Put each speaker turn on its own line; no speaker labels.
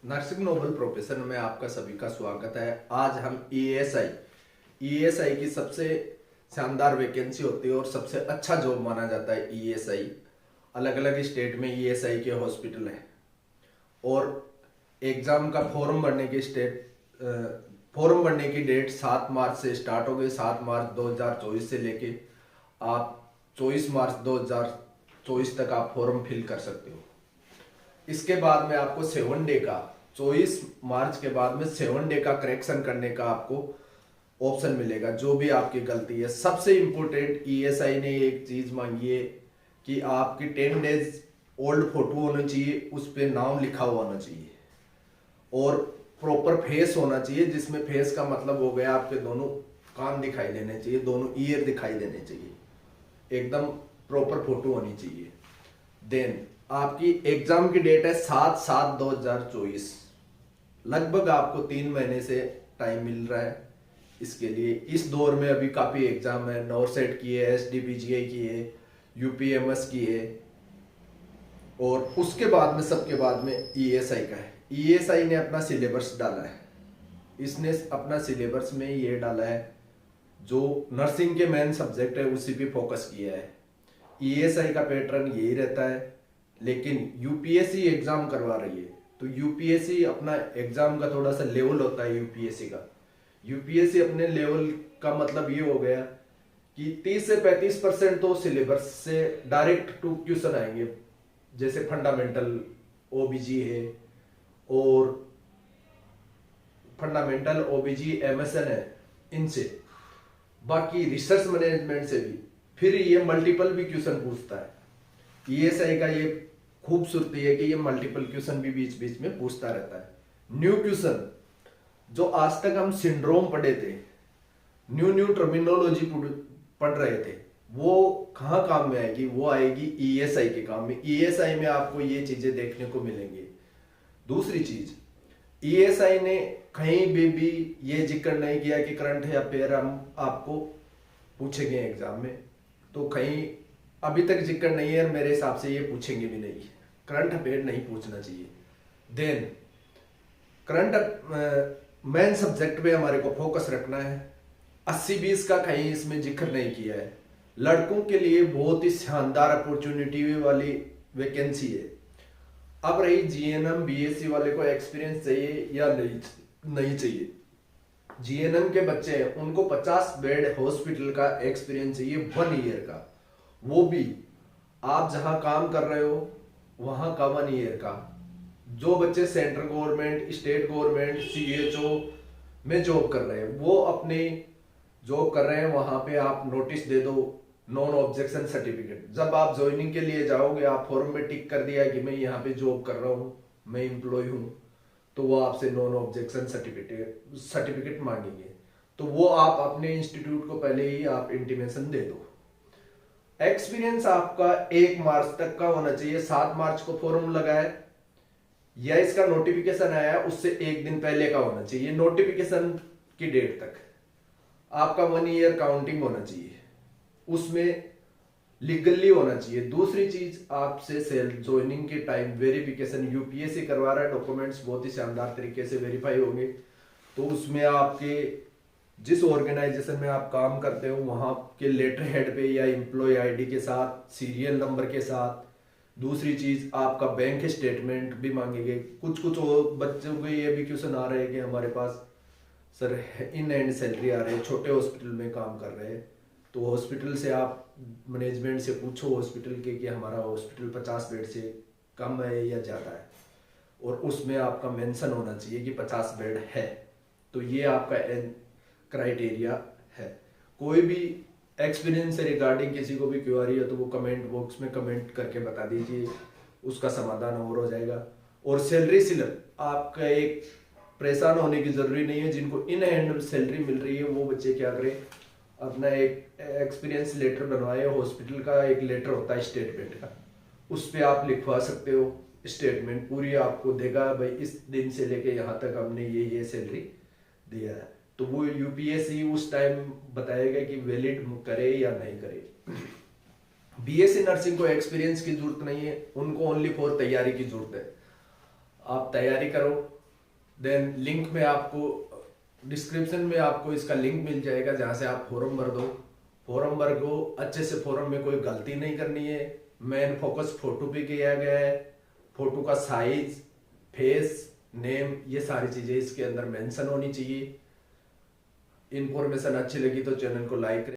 Nursing noble profession में आपका सभी का स्वागत है। आज हम ईएसआई की सबसे शानदार वैकेंसी होती है और सबसे अच्छा जॉब माना जाता है ईएसआई। अलग अलग स्टेट में ईएसआई के हॉस्पिटल हैं और एग्जाम का फॉर्म भरने की डेट 7 मार्च से स्टार्ट हो गई। 7 मार्च 2024 से लेके आप 24 मार्च 2024 तक आप फॉर्म फिल कर सकते हो। इसके बाद में आपको 7 डे का 24 मार्च के बाद में 7 डे का करेक्शन करने का आपको ऑप्शन मिलेगा, जो भी आपकी गलती है। सबसे इंपॉर्टेंट ईएसआई ने एक चीज मांगी है कि आपकी 10 डेज ओल्ड फोटो होनी चाहिए, उस पर नाम लिखा हुआ होना चाहिए और प्रॉपर फेस होना चाहिए, जिसमें फेस का मतलब हो गया आपके दोनों कान दिखाई देने चाहिए, दोनों ईयर दिखाई देने चाहिए, एकदम प्रॉपर फोटो होनी चाहिए। देन आपकी एग्जाम की डेट है 7/7/2024। लगभग आपको 3 महीने से टाइम मिल रहा है इसके लिए। इस दौर में अभी काफी एग्जाम है, नॉरसेट की है, एसडीपीजीआई की है, यूपीएमएस की है और उसके बाद में सबके बाद में ईएसआई का है। ईएसआई ने अपना सिलेबस डाला है। इसने अपना सिलेबस में ये डाला है जो नर्सिंग के मेन सब्जेक्ट है उसी पे फोकस किया है। ईएसआई का पैटर्न यही रहता है, लेकिन यूपीएससी एग्जाम करवा रही है तो यूपीएससी अपना एग्जाम का थोड़ा सा लेवल होता है। यूपीएससी अपने लेवल का मतलब ये हो गया कि 30 से 35% तो सिलेबस से डायरेक्ट टू क्वेश्चन आएंगे, जैसे फंडामेंटल ओबीजी है और फंडामेंटल ओबीजी एमएसएन है, इनसे। बाकी रिसर्च मैनेजमेंट से भी फिर ये मल्टीपल भी क्वेश्चन पूछता है। ईएसआई का ये खूबसूरती है कि ये मल्टीपल क्वेश्चन भी बीच बीच में पूछता रहता है। न्यू क्वेश्चन जो आज तक हम सिंड्रोम पढ़े थे, न्यू टर्मिनोलॉजी पढ़ रहे थे, वो कहाँ काम में आएगी? वो आएगी ईएसआई के काम में। ईएसआई में आपको ये चीजें देखने को मिलेंगी। दूसरी चीज, ईएसआई ने कहीं भी ये जिक्र नहीं किया कि करंट अफेयर हम आपको पूछेंगे एग्जाम में, तो कहीं अभी तक जिक्र नहीं है। मेरे हिसाब से ये पूछेंगे भी नहीं, करंट अफेयर नहीं पूछना चाहिए। देन करंट मेन सब्जेक्ट पे हमारे को फोकस रखना है। 80-20 का कहीं इसमें जिक्र नहीं किया है। लड़कों के लिए बहुत ही शानदार अपॉर्चुनिटी वाली वैकेंसी है। अब रही जीएनएम बीएससी वाले को एक्सपीरियंस चाहिए या नहीं चाहिए। जीएनएम के बच्चे हैं, उनको 50 बेड हॉस्पिटल का एक्सपीरियंस चाहिए 1 ईयर का, वो भी आप जहां काम कर रहे हो वहां का 1 ईयर का। जो बच्चे central government, state government, CHO में जॉब कर रहे हैं, वो अपनी जॉब कर रहे हैं, वहां पे आप नोटिस दे दो, नॉन ऑब्जेक्शन सर्टिफिकेट। जब आप ज्वाइनिंग के लिए जाओगे, आप फॉर्म में टिक कर दिया कि मैं यहाँ पे जॉब कर रहा हूँ, मैं एम्प्लॉय हूँ, तो वो आपसे नॉन ऑब्जेक्शन सर्टिफिकेट मांगेंगे। तो वो आप अपने इंस्टीट्यूट को पहले ही आप इंटीमेशन दे दो। एक्सपीरियंस आपका 1 मार्च तक का होना चाहिए। 7 मार्च को फॉर्म लगाए या इसका नोटिफिकेशन आया उससे 1 दिन पहले का होना चाहिए। नोटिफिकेशन की डेट तक आपका 1 ईयर काउंटिंग होना चाहिए, उसमें लीगली होना चाहिए। दूसरी चीज, आपसे सेल्फ ज्वाइनिंग के टाइम वेरिफिकेशन यूपीएससी करवा रहा है, डॉक्यूमेंट्स बहुत ही शानदार तरीके से वेरीफाई होंगे। तो उसमें आपके जिस ऑर्गेनाइजेशन में आप काम करते हो वहां के लेटर हेड पे या एम्प्लॉय आईडी के साथ, सीरियल नंबर के साथ। दूसरी चीज, आपका बैंक स्टेटमेंट भी मांगेंगे। कुछ बच्चों को ये भी क्वेश्चन आ रहे हैं कि हमारे पास सर इन एंड सैलरी आ रही है, छोटे हॉस्पिटल में काम कर रहे हैं, तो हॉस्पिटल से आप मैनेजमेंट से पूछो हॉस्पिटल के कि हमारा हॉस्पिटल 50 बेड से कम है या ज़्यादा है, और उसमें आपका मेंशन होना चाहिए कि 50 बेड है। तो ये आपका क्राइटेरिया है। कोई भी एक्सपीरियंस से रिगार्डिंग किसी को भी क्वेरी है तो वो कमेंट बॉक्स में कमेंट करके बता दीजिए, उसका समाधान और हो जाएगा। और सैलरी स्लिप आपका एक परेशान होने की जरूरी नहीं है। जिनको इन हैंड सैलरी मिल रही है वो बच्चे क्या करें, अपना एक एक्सपीरियंस लेटर बनवाए। हॉस्पिटल का एक लेटर होता है स्टेटमेंट का, उस पर आप लिखवा सकते हो। स्टेटमेंट पूरी आपको देगा, भाई इस दिन से लेके यहाँ तक हमने ये सैलरी दिया है। तो वो यूपीएससी उस टाइम बताएगा कि वैलिड करे या नहीं करे। बीएससी नर्सिंग को एक्सपीरियंस की जरूरत नहीं है, उनको ओनली फॉर तैयारी की जरूरत है। आप तैयारी करो, देन लिंक में आपको डिस्क्रिप्शन में आपको इसका लिंक मिल जाएगा, जहां से आप फॉर्म भर दो। फॉर्म भर को अच्छे से, फॉर्म में कोई गलती नहीं करनी है। मेन फोकस फोटो पे किया गया है। फोटो का साइज, फेस, नेम, ये सारी चीजें इसके अंदर मेंशन होनी चाहिए। इन्फॉर्मेशन अच्छी लगी तो चैनल को लाइक करें।